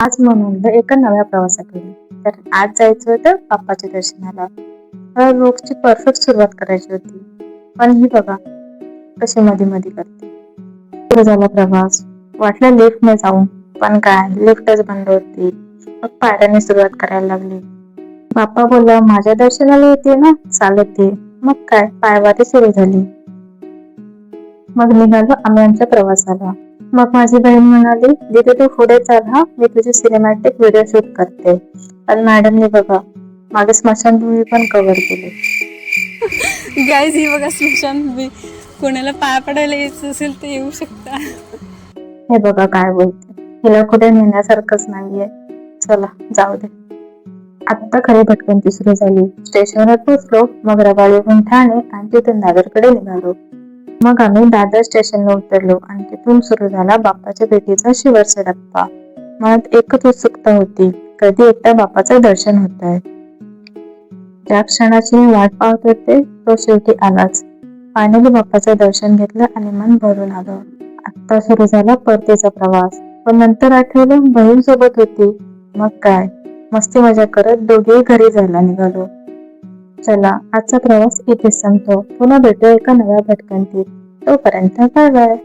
आज म्हणून एका नव्या प्रवासाकडे. तर आज जायचं होतं बाप्पाच्या दर्शनाला. तर रोजची परफेक्ट सुरुवात करायची होती. पण ही बघा कशी मध्ये मध्ये करते. सुरू झाला प्रवास. वाटलं लिफ्टने जाऊ, पण काय लिफ्टच बंद होती. मग पायऱ्याने सुरुवात करायला लागली. बाप्पा बोलला माझ्या दर्शनाला येते ना, चालत ये. मग काय पायवारी सुरू झाली. मग निघालो आम्ही आमच्या प्रवासाला. मग माझी बहीण म्हणाली, दीदी तू पुढे चाल हा, मी तुझी सिनेमॅटिक व्हिडिओ शूट करते. पण मॅडमने बघा मागे स्मशानभूमी पण कव्हर केली. गाईज ही बघा स्मशानभूमी. कोणाला पाया पडायला यायचं असेल तर येऊ शकता. हे बघा काय बोलते, हिला कुठे नेण्यासारखंच नाहीये. चला जाऊ दे. आत्ता खरी भटकंती सुरू झाली. स्टेशनवर पोहोचलो, मग रबाळीहून ठाणे आणि तिथून दादरकडे निघालो. मग आम्ही दादर स्टेशनला उतरलो आणि तिथून सुरू झाला बाप्पाच्या भेटीचा शेवटचा टप्पा. मनात एकच उत्सुकता होती, कधी एकदा बाप्पाचं दर्शन होत आहे. ज्या क्षणाची मी वाट पाहत होते तो शेवटी आलाच. फायनली बाप्पाचं दर्शन घेतलं आणि मन भरून आलं. आता सुरू झाला परतीचा प्रवास. पण नंतर आठवलं बहीण सोबत होती. मग काय मस्ती मजा करत दोघेही घरी जायला निघालो. चला आजचा प्रवास इथेच संपतो. पुन्हा भेटूया एका नव्या भटकंतीत. तोपर्यंत बाय बाय.